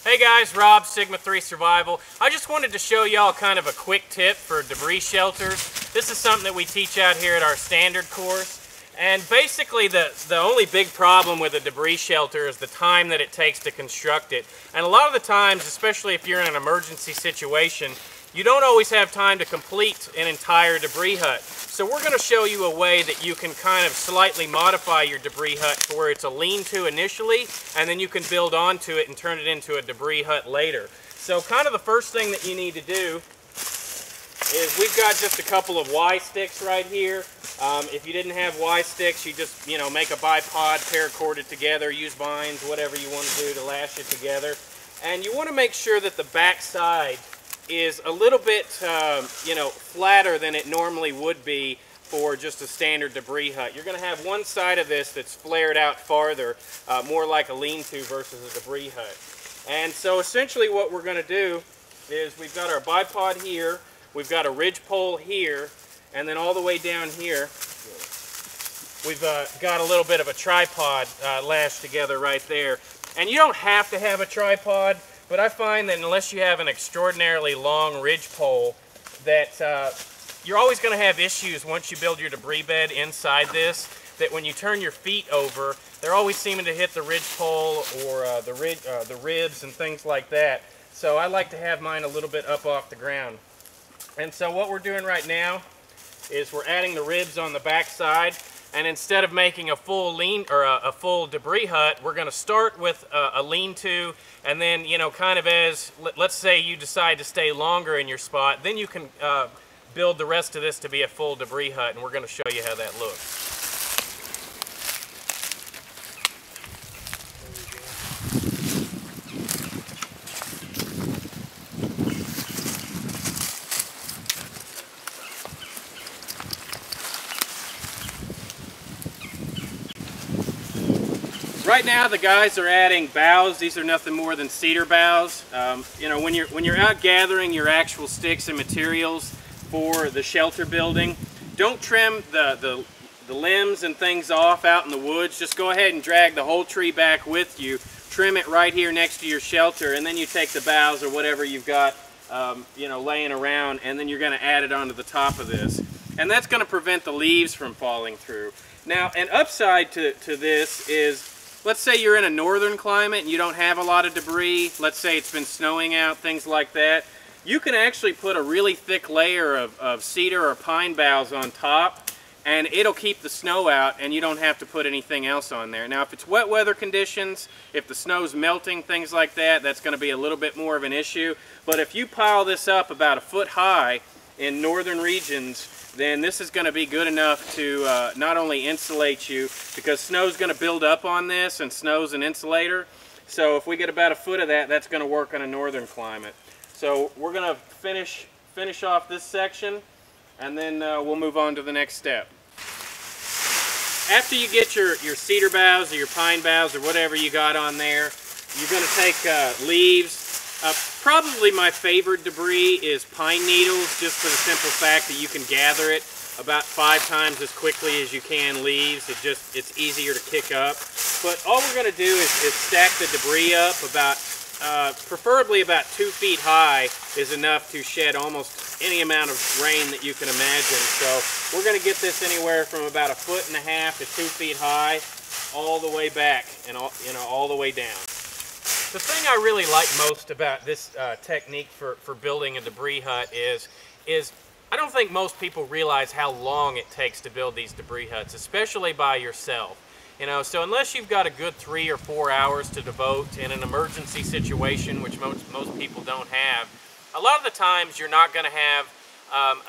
Hey guys, Rob, Sigma 3 Survival. I just wanted to show y'all kind of a quick tip for debris shelters. This is something that we teach out here at our standard course. And basically the only big problem with a debris shelter is the time that it takes to construct it. And a lot of the times, especially if you're in an emergency situation, you don't always have time to complete an entire debris hut. So we're going to show you a way that you can kind of slightly modify your debris hut to where it's a lean-to initially, and then you can build onto it and turn it into a debris hut later. So kind of the first thing that you need to do is we've got just a couple of Y sticks right here. If you didn't have Y sticks, you just, make a bipod, paracord it together, use vines, whatever you want to do to lash it together. And you want to make sure that the back side is a little bit, flatter than it normally would be for just a standard debris hut. You're going to have one side of this that's flared out farther, more like a lean-to versus a debris hut. And so essentially what we're going to do is we've got our bipod here, we've got a ridge pole here, and then all the way down here, we've got a little bit of a tripod lashed together right there. And you don't have to have a tripod, but I find that unless you have an extraordinarily long ridge pole, that you're always going to have issues once you build your debris bed inside this, that when you turn your feet over, they're always seeming to hit the ridge pole or the ribs and things like that. So I like to have mine a little bit up off the ground. And so what we're doing right now is we're adding the ribs on the back side. And instead of making a full a full debris hut, we're going to start with a lean-to, and then kind of as let's say you decide to stay longer in your spot, then you can build the rest of this to be a full debris hut, and we're going to show you how that looks. Right now the guys are adding boughs. These are nothing more than cedar boughs. When you're out gathering your actual sticks and materials for the shelter building, don't trim the limbs and things off out in the woods. Just go ahead and drag the whole tree back with you. Trim it right here next to your shelter, and then you take the boughs or whatever you've got laying around, and then you're going to add it onto the top of this. And that's going to prevent the leaves from falling through. Now, an upside to this is, let's say you're in a northern climate and you don't have a lot of debris. Let's say it's been snowing out, things like that. You can actually put a really thick layer of cedar or pine boughs on top, and it'll keep the snow out, and you don't have to put anything else on there. Now, if it's wet weather conditions, if the snow's melting, things like that, that's going to be a little bit more of an issue. But if you pile this up about a foot high in northern regions, then this is going to be good enough to not only insulate you, because snow's going to build up on this, and snow's an insulator. So if we get about a foot of that, that's going to work on a northern climate. So we're going to finish off this section, and then we'll move on to the next step. After you get your cedar boughs or your pine boughs or whatever you got on there, you're going to take leaves. Probably my favorite debris is pine needles, just for the simple fact that you can gather it about 5 times as quickly as you can leaves. It's easier to kick up. But all we're going to do is stack the debris up about, preferably about 2 feet high is enough to shed almost any amount of rain that you can imagine. So we're going to get this anywhere from about 1.5 feet to 2 feet high, all the way back and all the way down. The thing I really like most about this technique for building a debris hut is I don't think most people realize how long it takes to build these debris huts, especially by yourself. So unless you've got a good 3 or 4 hours to devote in an emergency situation, which most people don't have, a lot of the times you're not going to have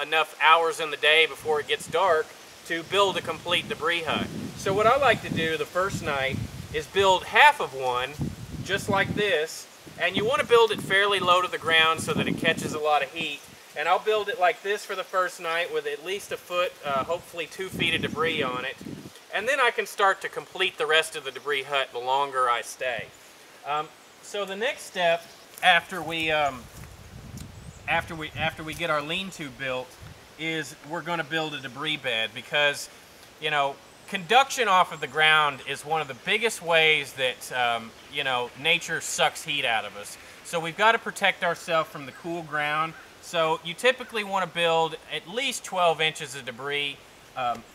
enough hours in the day before it gets dark to build a complete debris hut. So what I like to do the first night is build half of one, just like this, and you want to build it fairly low to the ground so that it catches a lot of heat. And I'll build it like this for the first night with at least a foot, hopefully 2 feet of debris on it. And then I can start to complete the rest of the debris hut the longer I stay. So the next step after we get our lean-to built is we're going to build a debris bed, because conduction off of the ground is one of the biggest ways that nature sucks heat out of us. So we've got to protect ourselves from the cool ground. So you typically want to build at least 12 inches of debris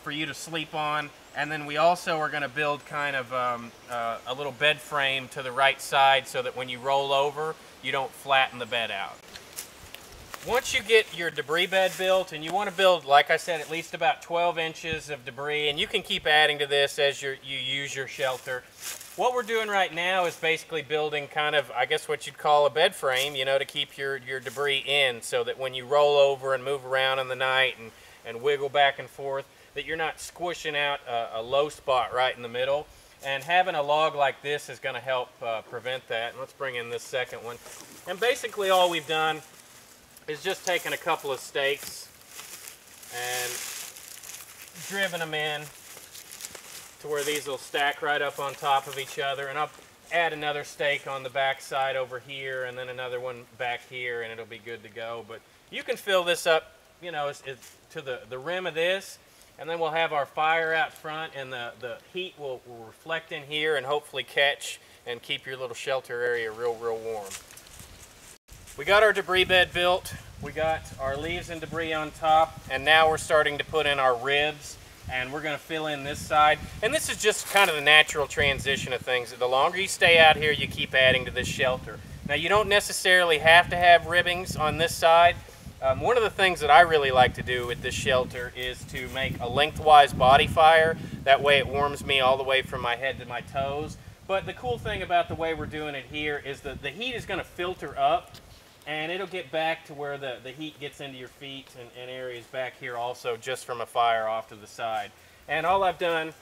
for you to sleep on. And then we also are going to build kind of a little bed frame to the right side so that when you roll over, you don't flatten the bed out. Once you get your debris bed built, and you want to build, like I said, at least about 12 inches of debris, and you can keep adding to this as you use your shelter. What we're doing right now is basically building kind of, I guess what you'd call a bed frame, you know, to keep your debris in, so that when you roll over and move around in the night and wiggle back and forth, that you're not squishing out a low spot right in the middle. And having a log like this is going to help prevent that. And let's bring in this second one. And basically all we've done is just taken a couple of stakes and driven them in to where these will stack right up on top of each other. And I'll add another stake on the back side over here, and then another one back here, and it'll be good to go. But you can fill this up, you know, to the rim of this, and then we'll have our fire out front, and the heat will reflect in here and hopefully catch and keep your little shelter area real warm. We got our debris bed built, we got our leaves and debris on top, and now we're starting to put in our ribs, and we're going to fill in this side. And this is just kind of the natural transition of things. The longer you stay out here, you keep adding to this shelter. Now, you don't necessarily have to have ribbings on this side. One of the things that I really like to do with this shelter is to make a lengthwise body fire. That way it warms me all the way from my head to my toes. But the cool thing about the way we're doing it here is that the heat is going to filter up, and it'll get back to where the heat gets into your feet and areas back here also, just from a fire off to the side. And all I've done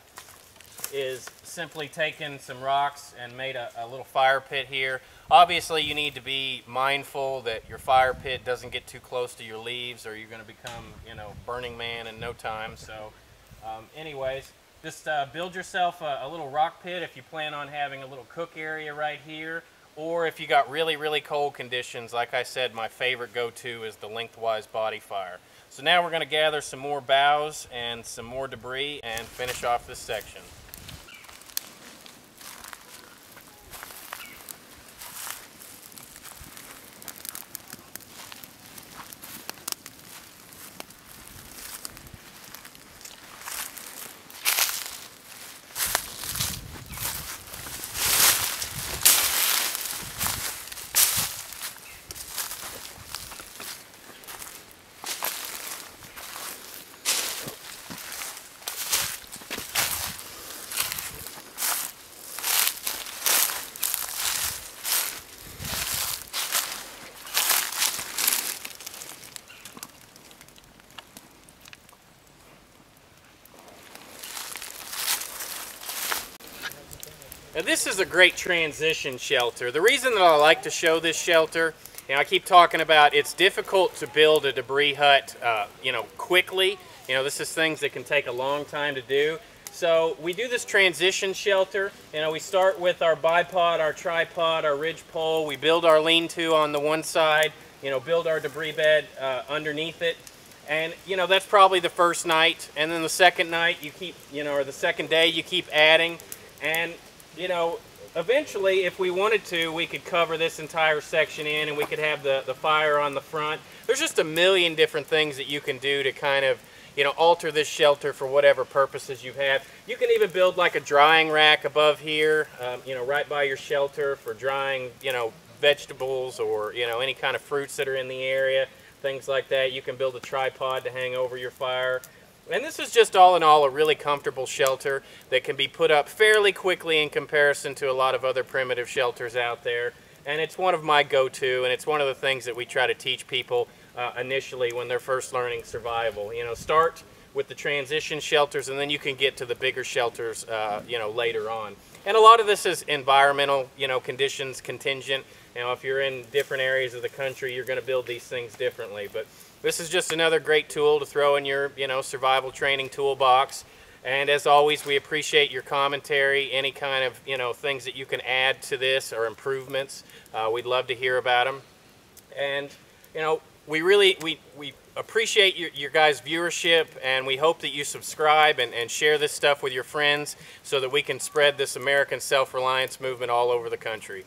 is simply taken some rocks and made a little fire pit here. Obviously you need to be mindful that your fire pit doesn't get too close to your leaves, or you're going to become, you know, Burning Man in no time. So anyways, just build yourself a little rock pit if you plan on having a little cook area right here. Or if you got really cold conditions, like I said, my favorite go-to is the lengthwise body fire. So now we're going to gather some more boughs and some more debris and finish off this section. Now this is a great transition shelter. The reason that I like to show this shelter, you know, I keep talking about it's difficult to build a debris hut, you know, quickly. You know, this is things that can take a long time to do. So we do this transition shelter. You know, we start with our bipod, our tripod, our ridge pole. We build our lean-to on the one side, you know, build our debris bed underneath it. And, you know, that's probably the first night. And then the second night you keep, you know, or the second day you keep adding. And you know, eventually, if we wanted to, we could cover this entire section in, and we could have the fire on the front. There's just a million different things that you can do to kind of, you know, alter this shelter for whatever purposes you have. You can even build like a drying rack above here, you know, right by your shelter for drying, you know, vegetables or, you know, any kind of fruits that are in the area, things like that. You can build a tripod to hang over your fire. And this is just all in all a really comfortable shelter that can be put up fairly quickly in comparison to a lot of other primitive shelters out there. And it's one of my go-to, and it's one of the things that we try to teach people initially when they're first learning survival. You know, start with the transition shelters, and then you can get to the bigger shelters, you know, later on. And a lot of this is environmental, you know, conditions contingent. You know, if you're in different areas of the country, you're going to build these things differently. But this is just another great tool to throw in your, you know, survival training toolbox. And as always, we appreciate your commentary, any kind of, you know, things that you can add to this or improvements. We'd love to hear about them. And, you know, we appreciate your guys' viewership, and we hope that you subscribe and share this stuff with your friends so that we can spread this American self-reliance movement all over the country.